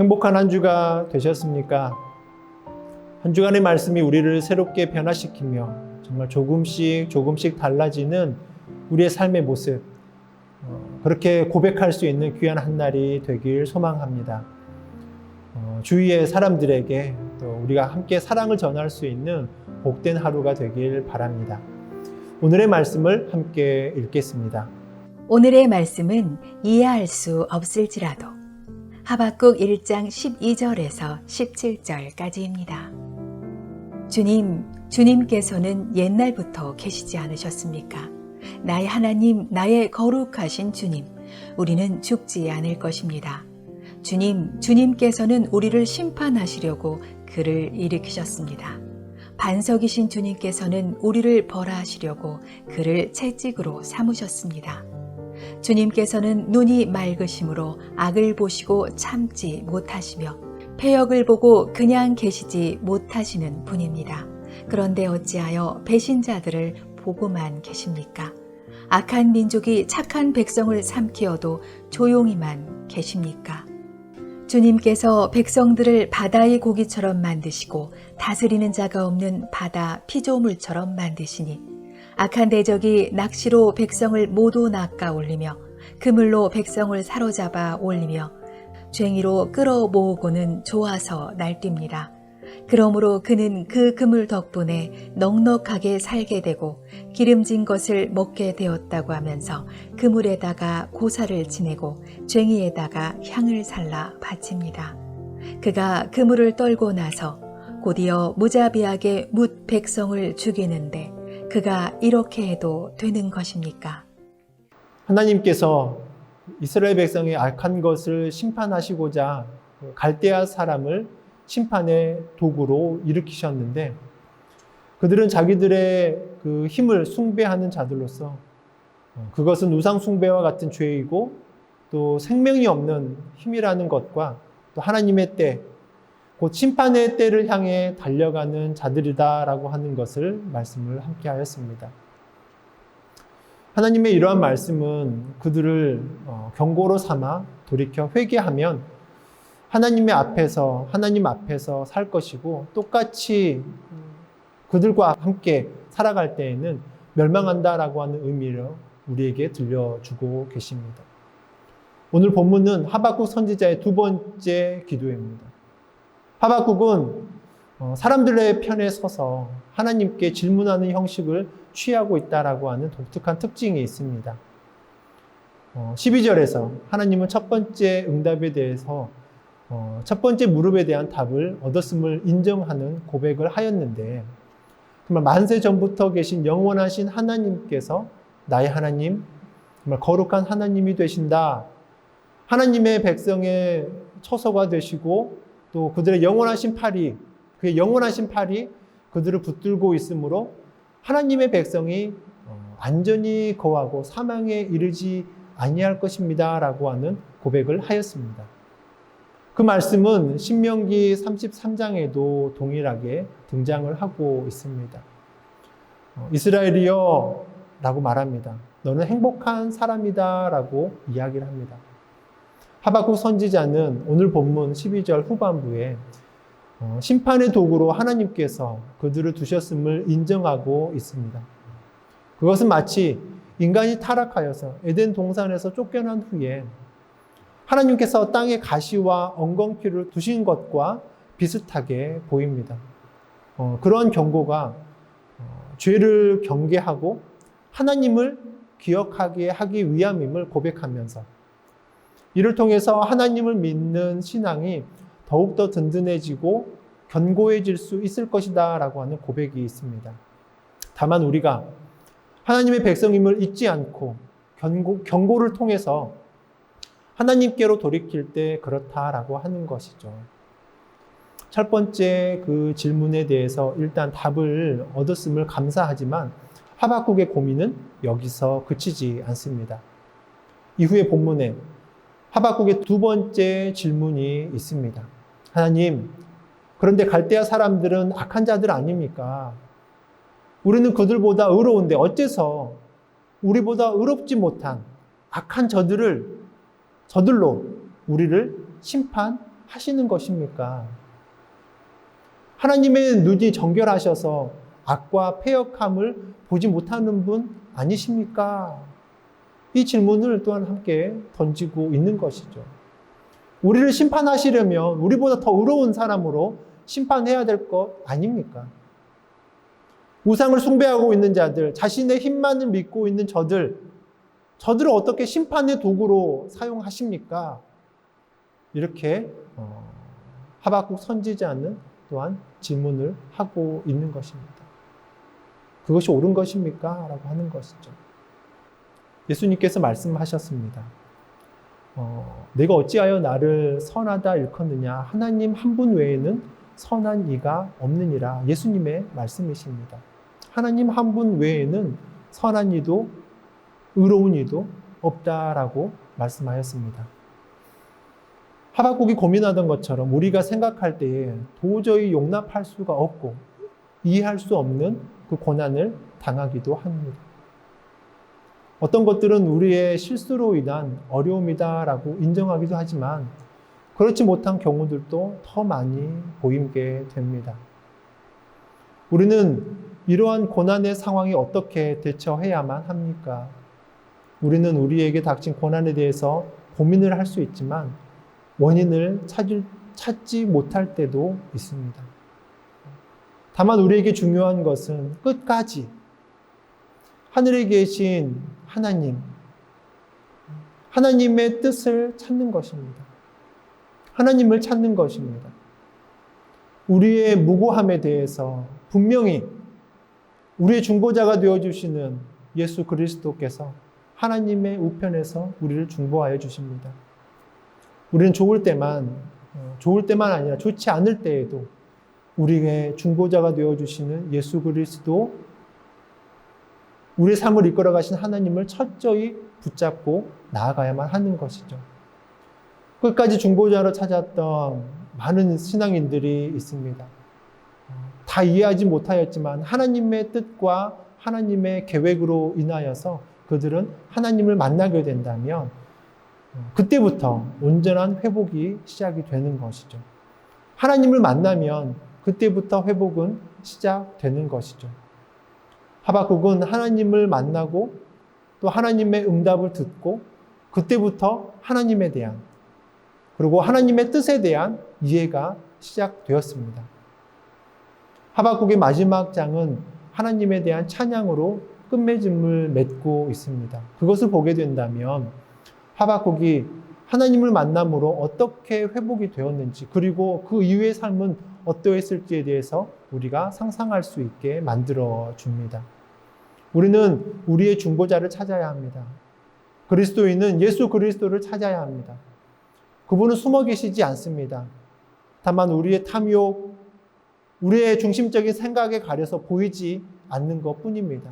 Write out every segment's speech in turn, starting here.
행복한 한 주가 되셨습니까? 한 주간의 말씀이 우리를 새롭게 변화시키며 정말 조금씩 달라지는 우리의 삶의 모습, 그렇게 고백할 수 있는 귀한 한 날이 되길 소망합니다. 주위의 사람들에게 또 우리가 함께 사랑을 전할 수 있는 복된 하루가 되길 바랍니다. 오늘의 말씀을 함께 읽겠습니다. 오늘의 말씀은 이해할 수 없을지라도 하박국 1장 12절에서 17절까지입니다. 주님께서는 옛날부터 계시지 않으셨습니까? 나의 하나님, 나의 거룩하신 주님, 우리는 죽지 않을 것입니다. 주님께서는 우리를 심판하시려고 그를 일으키셨습니다. 반석이신 주님께서는 우리를 벌하시려고 그를 채찍으로 삼으셨습니다. 주님께서는 눈이 맑으심으로 악을 보시고 참지 못하시며 패역을 보고 그냥 계시지 못하시는 분입니다. 그런데 어찌하여 배신자들을 보고만 계십니까? 악한 민족이 착한 백성을 삼키어도 조용히만 계십니까? 주님께서 백성들을 바다의 고기처럼 만드시고 다스리는 자가 없는 바다 피조물처럼 만드시니 악한 대적이 낚시로 백성을 모두 낚아 올리며 그물로 백성을 사로잡아 올리며 쟁이로 끌어모으고는 좋아서 날뜁니다. 그러므로 그는 그 그물 덕분에 넉넉하게 살게 되고 기름진 것을 먹게 되었다고 하면서 그물에다가 고사를 지내고 쟁이에다가 향을 살라 바칩니다. 그가 그물을 떨고 나서 곧이어 무자비하게 뭇 백성을 죽이는데 그가 이렇게 해도 되는 것입니까? 하나님께서 이스라엘 백성의 악한 것을 심판하시고자 갈대아 사람을 심판의 도구로 일으키셨는데 그들은 자기들의 그 힘을 숭배하는 자들로서 그것은 우상 숭배와 같은 죄이고 또 생명이 없는 힘이라는 것과 또 하나님의 때, 곧 심판의 때를 향해 달려가는 자들이다라고 하는 것을 말씀을 함께 하였습니다. 하나님의 이러한 말씀은 그들을 경고로 삼아 돌이켜 회개하면 하나님 앞에서 살 것이고 똑같이 그들과 함께 살아갈 때에는 멸망한다라고 하는 의미로 우리에게 들려주고 계십니다. 오늘 본문은 하박국 선지자의 두 번째 기도입니다. 하박국은 사람들의 편에 서서 하나님께 질문하는 형식을 취하고 있다라고 하는 독특한 특징이 있습니다. 12절에서 하나님은 첫 번째 응답에 대해서 첫 번째 무릎에 대한 답을 얻었음을 인정하는 고백을 하였는데 정말 만세 전부터 계신 영원하신 하나님께서 나의 하나님, 정말 거룩한 하나님이 되신다. 하나님의 백성의 처소가 되시고 또 그들의 영원하신 팔이 그들을 붙들고 있으므로 하나님의 백성이 안전히 거하고 사망에 이르지 아니할 것입니다. 라고 하는 고백을 하였습니다. 그 말씀은 신명기 33장에도 동일하게 등장을 하고 있습니다. 이스라엘이여 라고 말합니다. 너는 행복한 사람이다 라고 이야기를 합니다. 하박국 선지자는 오늘 본문 12절 후반부에 심판의 도구로 하나님께서 그들을 두셨음을 인정하고 있습니다. 그것은 마치 인간이 타락하여서 에덴 동산에서 쫓겨난 후에 하나님께서 땅에 가시와 엉겅퀴를 두신 것과 비슷하게 보입니다. 그러한 경고가 죄를 경계하고 하나님을 기억하게 하기 위함임을 고백하면서 이를 통해서 하나님을 믿는 신앙이 더욱더 든든해지고 견고해질 수 있을 것이다 라고 하는 고백이 있습니다. 다만 우리가 하나님의 백성임을 잊지 않고 경고를 통해서 하나님께로 돌이킬 때 그렇다라고 하는 것이죠. 첫 번째 그 질문에 대해서 일단 답을 얻었음을 감사하지만 하박국의 고민은 여기서 그치지 않습니다. 이후의 본문에 하박국의 두 번째 질문이 있습니다. 하나님, 그런데 갈대아 사람들은 악한 자들 아닙니까? 우리는 그들보다 의로운데 어째서 우리보다 의롭지 못한 악한 저들로 우리를 심판하시는 하시는 것입니까? 하나님의 눈이 정결하셔서 악과 패역함을 보지 못하는 분 아니십니까? 이 질문을 또한 함께 던지고 있는 것이죠. 우리를 심판하시려면 우리보다 더 의로운 사람으로 심판해야 될 것 아닙니까? 우상을 숭배하고 있는 자들, 자신의 힘만을 믿고 있는 저들을 어떻게 심판의 도구로 사용하십니까? 이렇게 하박국 선지자는 또한 질문을 하고 있는 것입니다. 그것이 옳은 것입니까? 라고 하는 것이죠. 예수님께서 말씀하셨습니다. 내가 어찌하여 나를 선하다 일컫느냐? 하나님 한 분 외에는 선한 이가 없느니라. 예수님의 말씀이십니다. 하나님 한 분 외에는 선한 이도 의로운 이도 없다라고 말씀하였습니다. 하박국이 고민하던 것처럼 우리가 생각할 때에 도저히 용납할 수가 없고 이해할 수 없는 그 고난을 당하기도 합니다. 어떤 것들은 우리의 실수로 인한 어려움이다라고 인정하기도 하지만 그렇지 못한 경우들도 더 많이 보이게 됩니다. 우리는 이러한 고난의 상황에 어떻게 대처해야만 합니까? 우리는 우리에게 닥친 고난에 대해서 고민을 할 수 있지만 원인을 찾지 못할 때도 있습니다. 다만 우리에게 중요한 것은 끝까지 하늘에 계신 하나님의 뜻을 찾는 것입니다. 하나님을 찾는 것입니다. 우리의 무고함에 대해서 분명히 우리의 중보자가 되어주시는 예수 그리스도께서 하나님의 우편에서 우리를 중보하여 주십니다. 우리는 좋을 때만 아니라 좋지 않을 때에도 우리의 중보자가 되어주시는 예수 그리스도, 우리의 삶을 이끌어 가신 하나님을 철저히 붙잡고 나아가야만 하는 것이죠. 끝까지 중보자로 찾았던 많은 신앙인들이 있습니다. 다 이해하지 못하였지만 하나님의 뜻과 하나님의 계획으로 인하여서 그들은 하나님을 만나게 된다면 그때부터 온전한 회복이 시작이 되는 것이죠. 하나님을 만나면 그때부터 회복은 시작되는 것이죠. 하박국은 하나님을 만나고 또 하나님의 응답을 듣고 그때부터 하나님에 대한 그리고 하나님의 뜻에 대한 이해가 시작되었습니다. 하박국의 마지막 장은 하나님에 대한 찬양으로 끝맺음을 맺고 있습니다. 그것을 보게 된다면 하박국이 하나님을 만남으로 어떻게 회복이 되었는지 그리고 그 이후의 삶은 어떠했을지에 대해서 우리가 상상할 수 있게 만들어줍니다. 우리는 우리의 중보자를 찾아야 합니다. 그리스도인은 예수 그리스도를 찾아야 합니다. 그분은 숨어 계시지 않습니다. 다만 우리의 탐욕, 우리의 중심적인 생각에 가려서 보이지 않는 것뿐입니다.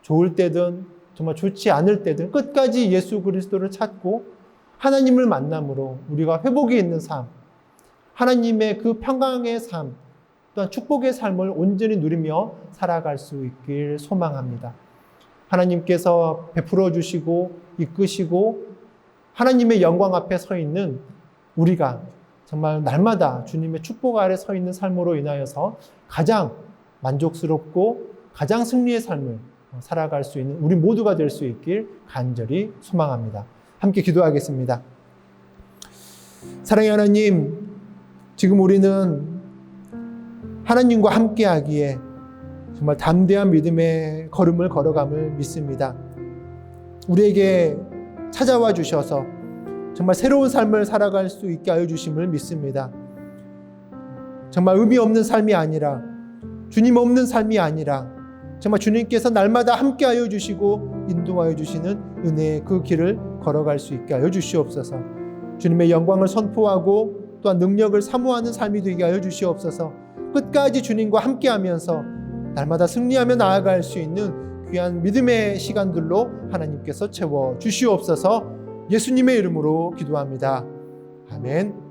좋을 때든 정말 좋지 않을 때든 끝까지 예수 그리스도를 찾고 하나님을 만남으로 우리가 회복이 있는 삶, 하나님의 그 평강의 삶, 또한 축복의 삶을 온전히 누리며 살아갈 수 있길 소망합니다. 하나님께서 베풀어 주시고 이끄시고 하나님의 영광 앞에 서 있는 우리가 정말 날마다 주님의 축복 아래 서 있는 삶으로 인하여서 가장 만족스럽고 가장 승리의 삶을 살아갈 수 있는 우리 모두가 될 수 있길 간절히 소망합니다. 함께 기도하겠습니다. 사랑의 하나님, 지금 우리는 하나님과 함께하기에 정말 담대한 믿음의 걸음을 걸어감을 믿습니다. 우리에게 찾아와 주셔서 정말 새로운 삶을 살아갈 수 있게 하여 주심을 믿습니다. 정말 의미 없는 삶이 아니라 주님 없는 삶이 아니라 정말 주님께서 날마다 함께하여 주시고 인도하여 주시는 은혜의 그 길을 걸어갈 수 있게 하여 주시옵소서. 주님의 영광을 선포하고 또한 능력을 사모하는 삶이 되게 하여 주시옵소서. 끝까지 주님과 함께하면서 날마다 승리하며 나아갈 수 있는 귀한 믿음의 시간들로 하나님께서 채워 주시옵소서. 예수님의 이름으로 기도합니다. 아멘.